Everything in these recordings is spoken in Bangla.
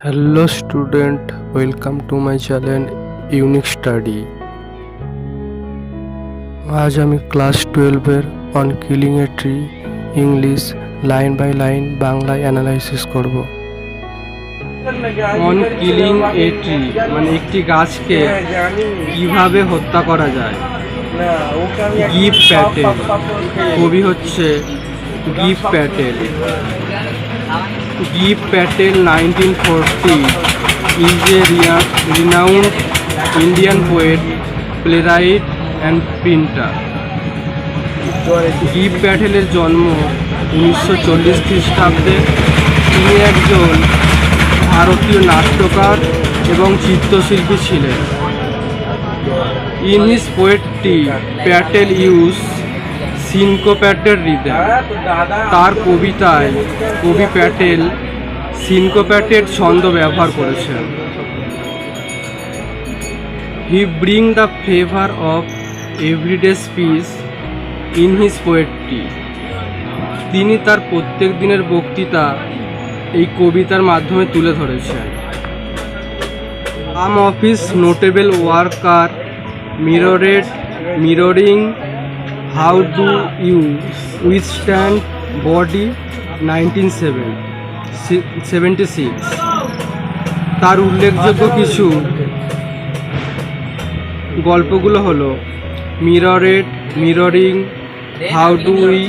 Hello student, welcome to my channel Unique Study। আজ আমি class 12 on killing a tree English line by line বাংলায় অ্যানালাইসিস করব। অন কিলিং এ ট্রি মানে একটি গাছকে কিভাবে হত্যা করা যায়। গিভ প্যাটেল, কবি হচ্ছে give Patel. Give Patel 1940 is a renowned Indian poet, playwright and printer। Give প্যাটেলের জন্ম 1940 খ্রিস্টাব্দে। তিনি একজন ভারতীয় নাট্যকার এবং চিত্রশিল্পী ছিলেন। In his poetry Patel use syncopated rhythm. তার কবিতায় কবি প্যাটেল সিনকোপ্যাটেড ছন্দ ব্যবহার করেছেন। He bring the flavour of everyday speech in his poetry. তিনি তার প্রত্যেক দিনের বক্তৃতা এই কবিতার মাধ্যমে তুলে ধরেছেন। Some of his notable work are mirroring how do you withstand body 1976। তার উল্লেখযোগ্য কিছু গল্পগুলো হলো mirroring, how do we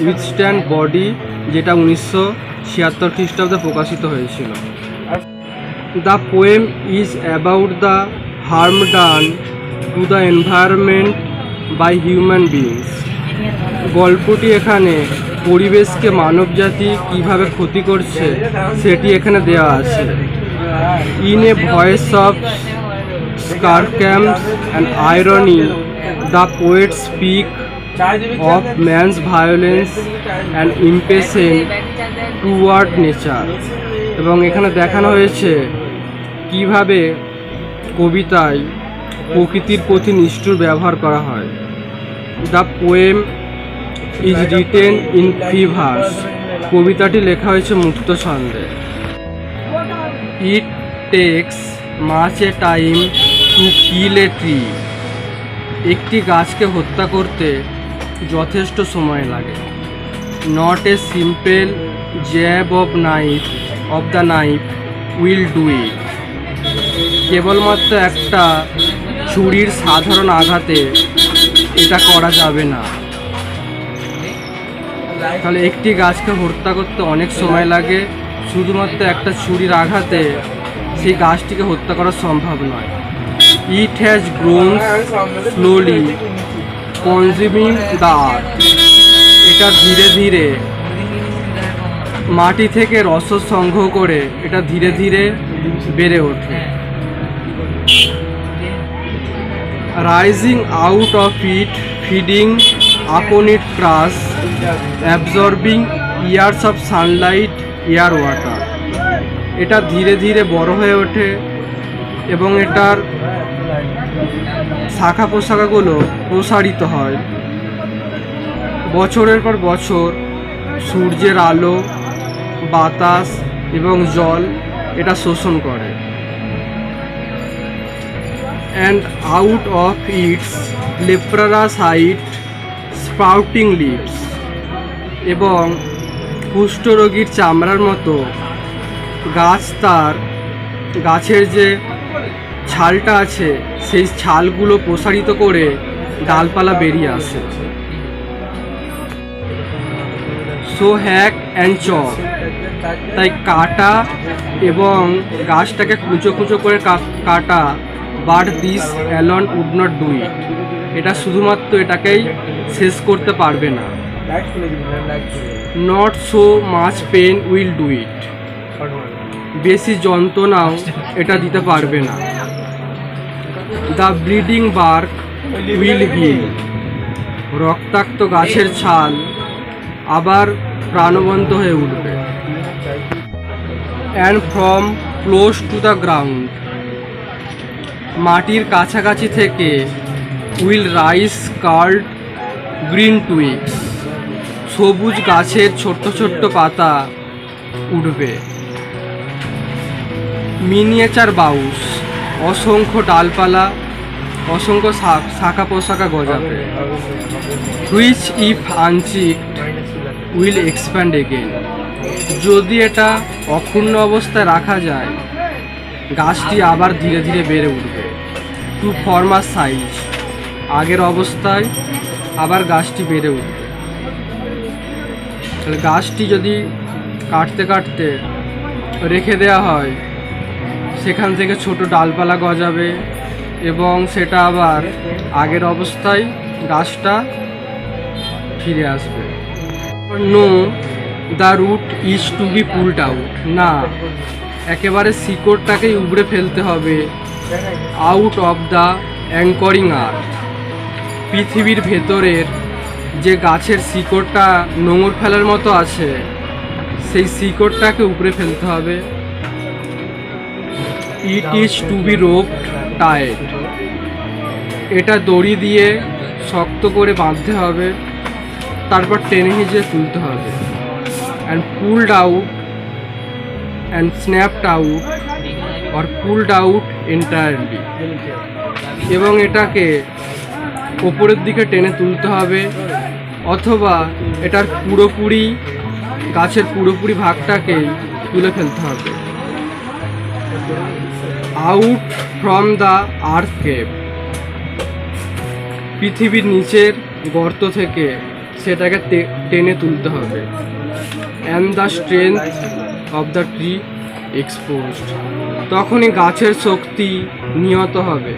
withstand body, যেটা 1976 খ্রিস্টাব্দে প্রকাশিত হয়েছিল। The poem is about the harm done to the environment by human beings. গল্পটি এখানে পরিবেশকে মানবজাতি কিভাবে ক্ষতি করছে সেটি এখানে দেওয়া আছে। In a voice of sarcasm and irony, the poets speak of man's violence and impatience toward nature। এবং এখানে দেখানো হয়েছে কিভাবে কবিতায় প্রকৃতির প্রতি নিষ্ঠুর ব্যবহার করা হয়। The poem is written in 3 verse. কবিতাটি লেখা হয়েছে মুক্ত ছন্দে। It takes much A time to kill a tree. একটি গাছকে হত্যা করতে যথেষ্ট সময় লাগে। Not a simple jab of the knife will do ইট। কেবলমাত্র একটা ছুরির সাধারণ আঘাতে এটা করা যাবে না। তাহলে একটি গাছকে হত্যা করতে অনেক সময় লাগে, শুধুমাত্র একটা ছুরির আঘাতে সেই গাছটিকে হত্যা করা সম্ভব নয়। It has grown slowly consuming the earth. এটা ধীরে ধীরে মাটি থেকে রস সংগ্রহ করে এটা ধীরে ধীরে বেড়ে ওঠে। Rising out of it, feeding upon it crust, absorbing years of sunlight, air water. এটা ধীরে ধীরে বড় হয়ে ওঠে এবং এটার শাখা প্রশাখাগুলো প্রসারিত হয়। বছরের পর বছর সূর্যের আলো, বাতাস এবং জল এটা শোষণ করে। And out of its leprous hide sprouting leaves. এবং কুষ্ঠরোগীর চামড়ার মতো গাছ তার গাছের যে ছালটা আছে সেই ছালগুলো প্রসারিত করে ডালপালা বেরিয়ে আসে। So hack and chop. তাই কাটা এবং গাছটাকে কুচো কুচো করে কাটা। But this alone would not do it. এটা শুধুমাত্র এটাকেই শেষ করতে পারবে না। Not so much pain will do it. বেশি যন্ত্রণাও এটা দিতে পারবে না। The bleeding bark will heal. রক্তাক্ত গাছের ছাল আবার প্রাণবন্ত হয়ে উঠবে। And from close to the ground. মাটির কাছাকাছি থেকে will rise curled green twigs. সবুজ গাছের ছোট্ট ছোট্ট পাতা উঠবে। মিনিয়েচার বাউস, অসংখ্য ডালপালা, অসংখ্য শাখা পোশাকা গজাবে। Which if unchecked will expand again, যদি এটা অক্ষুণ্ণ অবস্থায় রাখা যায় গাছটি আবার ধীরে ধীরে বেড়ে উঠবে। টু ফর্মার সাইজ, আগের অবস্থায় আবার গাছটি বেড়ে উঠবে। তাহলে গাছটি যদি কাটতে কাটতে রেখে দেওয়া হয়, সেখান থেকে ছোট ডালপালা গজাবে এবং সেটা আবার আগের অবস্থায় গাছটা ফিরে আসবে। No, the root is to be pulled out, না, একেবারে শিকড়টাকেই উবড়ে ফেলতে হবে। Out of the anchoring earth, পৃথিবীর ভেতরের যে গাছের শিকড়টা নোঙর ফেলার মতো আছে, সেই শিকড়টাকে উপড়ে ফেলতে হবে। It is to be roped tight, এটা দড়ি দিয়ে শক্ত করে বাঁধতে হবে, তারপর টেনে হিঁচড়ে তুলতে হবে। And pulled out and snapped out or pulled out entirely, এবং এটাকে ওপরের দিকে টেনে তুলতে হবে, অথবা এটার পুরোপুরি গাছের পুরোপুরি ভাগটাকেই তুলে ফেলতে হবে। Out from the earth cave, পৃথিবীর নিচের গর্ত থেকে সেটাকে টেনে তুলতে হবে। And the strength of the tree exposed, তখনই গাছের শক্তি নিহত হবে,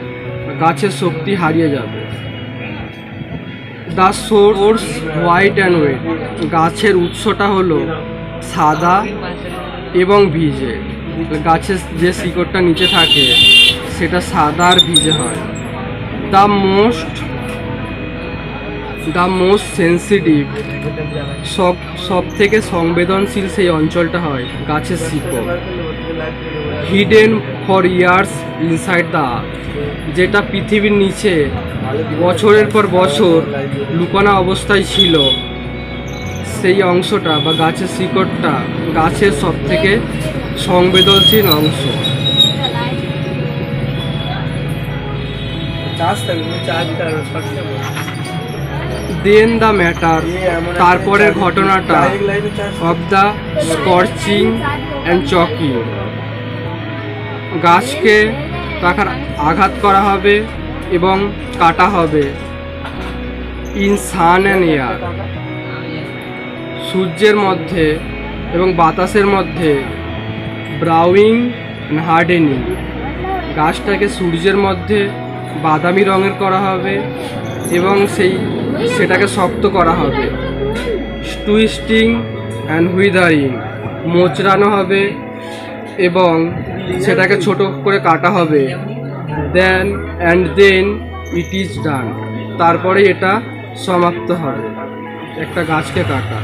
গাছের শক্তি হারিয়ে যাবে। The source white and wet, গাছের উৎসটা হলো সাদা এবং ভিজে, গাছের যে শিকড়টা নিচে থাকে সেটা সাদা আর ভিজে হয়। দ্য মোস্ট সেন্সিটিভ, সব থেকে সংবেদনশীল সেই অঞ্চলটা হয় গাছের শিকড়। Hidden for years inside the earth, যেটা পৃথিবীর নিচে বছরের পর বছর লুকানো অবস্থায় ছিল, সেই অংশটা বা গাছের শিকড়টা গাছের সব থেকে সংবেদনশীল অংশ। দেন দ্য ম্যাটার, তারপরের ঘটনাটা, অফ দ্য স্কর্চিং অ্যান্ড চকিং, গাছকে তাকে আঘাত করা হবে এবং কাটা হবে। ইন সান অ্যান্ড এয়ার, সূর্যের মধ্যে এবং বাতাসের মধ্যে। ব্রাউনিং অ্যান্ড হার্ডেনিং, গাছটাকে সূর্যের মধ্যে বাদামি রঙের করা হবে এবং সেটাকে শক্ত করা হবে। টুইস্টিং অ্যান্ড হুইদারিং, মোচড়ানো হবে এবং সেটাকে ছোট করে কাটা হবে। দেন ইট ইজ ডান, তারপরে এটা সমাপ্ত হবে একটা গাছকে কাটা।